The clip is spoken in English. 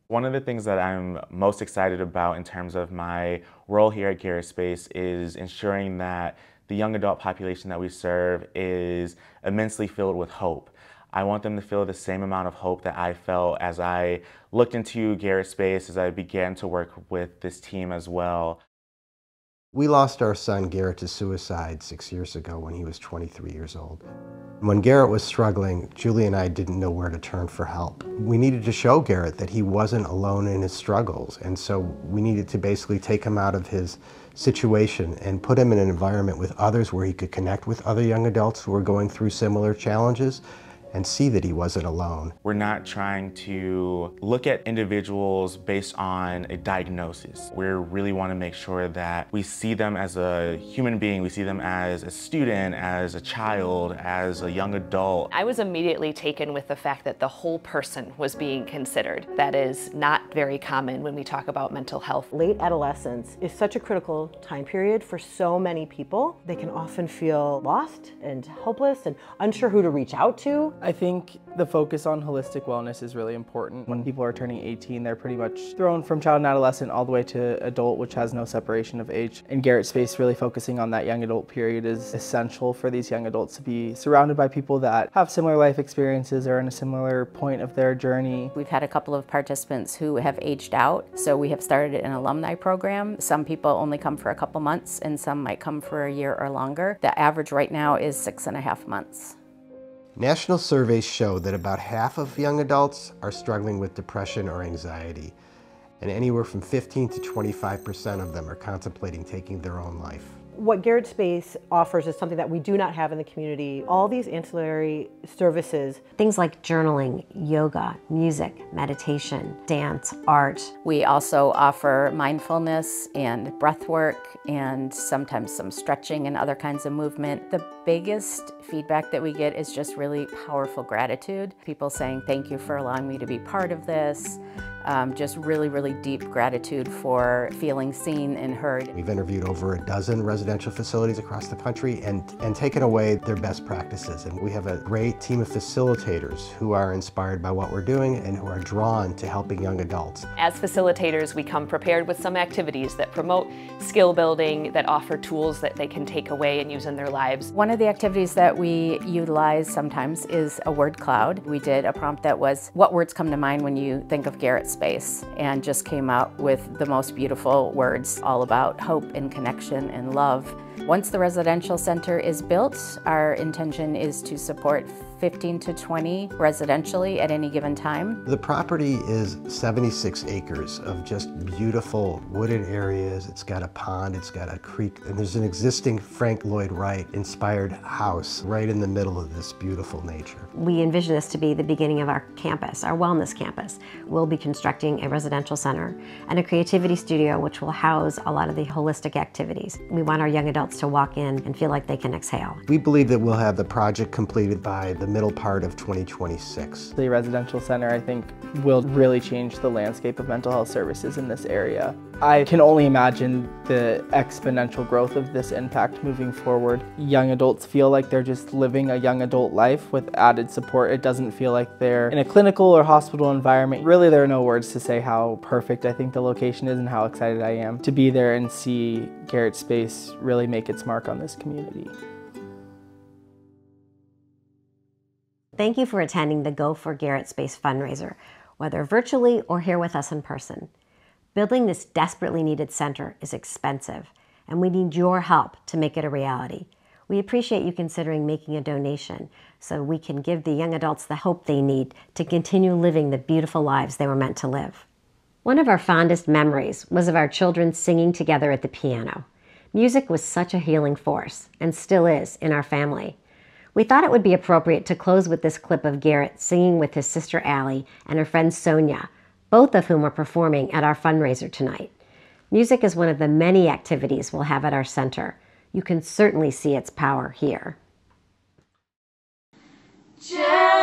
One of the things that I'm most excited about in terms of my role here at Garrett Space is ensuring that the young adult population that we serve is immensely filled with hope. I want them to feel the same amount of hope that I felt as I looked into Garrett Space, as I began to work with this team as well. We lost our son Garrett to suicide 6 years ago when he was 23 years old. When Garrett was struggling, Julie and I didn't know where to turn for help. We needed to show Garrett that he wasn't alone in his struggles, and so we needed to basically take him out of his situation and put him in an environment with others where he could connect with other young adults who were going through similar challenges and see that he wasn't alone. We're not trying to look at individuals based on a diagnosis. We really want to make sure that we see them as a human being, we see them as a student, as a child, as a young adult. I was immediately taken with the fact that the whole person was being considered. That is not very common when we talk about mental health. Late adolescence is such a critical time period for so many people. They can often feel lost and helpless and unsure who to reach out to. I think the focus on holistic wellness is really important. When people are turning 18, they're pretty much thrown from child and adolescent all the way to adult, which has no separation of age. And Garrett Space really focusing on that young adult period is essential for these young adults to be surrounded by people that have similar life experiences or in a similar point of their journey. We've had a couple of participants who have aged out, so we have started an alumni program. Some people only come for a couple months and some might come for a year or longer. The average right now is 6.5 months. National surveys show that about half of young adults are struggling with depression or anxiety, and anywhere from 15 to 25% of them are contemplating taking their own life. What Garrett Space offers is something that we do not have in the community. All these ancillary services. Things like journaling, yoga, music, meditation, dance, art. We also offer mindfulness and breath work and sometimes some stretching and other kinds of movement. The biggest feedback that we get is just really powerful gratitude. People saying, thank you for allowing me to be part of this. Just really, really deep gratitude for feeling seen and heard. We've interviewed over a dozen residential facilities across the country and taken away their best practices. And we have a great team of facilitators who are inspired by what we're doing and who are drawn to helping young adults. As facilitators, we come prepared with some activities that promote skill building, that offer tools that they can take away and use in their lives. One of the activities that we utilize sometimes is a word cloud. We did a prompt that was, what words come to mind when you think of Garrett Space? And just came out with the most beautiful words all about hope and connection and love. Once the residential center is built, our intention is to support 15 to 20 residentially at any given time. The property is 76 acres of just beautiful wooded areas. It's got a pond, it's got a creek, and there's an existing Frank Lloyd Wright inspired house right in the middle of this beautiful nature. We envision this to be the beginning of our campus, our wellness campus. We'll be constructing a residential center and a creativity studio which will house a lot of the holistic activities. We want our young adults to walk in and feel like they can exhale. We believe that we'll have the project completed by the middle part of 2026. The residential center, I think, will really change the landscape of mental health services in this area. I can only imagine the exponential growth of this impact moving forward. Young adults feel like they're just living a young adult life with added support. It doesn't feel like they're in a clinical or hospital environment. Really, there are no words to say how perfect I think the location is and how excited I am to be there and see Garrett Space really make its mark on this community. Thank you for attending the Go for Garrett Space fundraiser, whether virtually or here with us in person. Building this desperately needed center is expensive, and we need your help to make it a reality. We appreciate you considering making a donation so we can give the young adults the hope they need to continue living the beautiful lives they were meant to live. One of our fondest memories was of our children singing together at the piano. Music was such a healing force, and still is, in our family. We thought it would be appropriate to close with this clip of Garrett singing with his sister Allie and her friend Sonia, both of whom are performing at our fundraiser tonight. Music is one of the many activities we'll have at our center. You can certainly see its power here. Just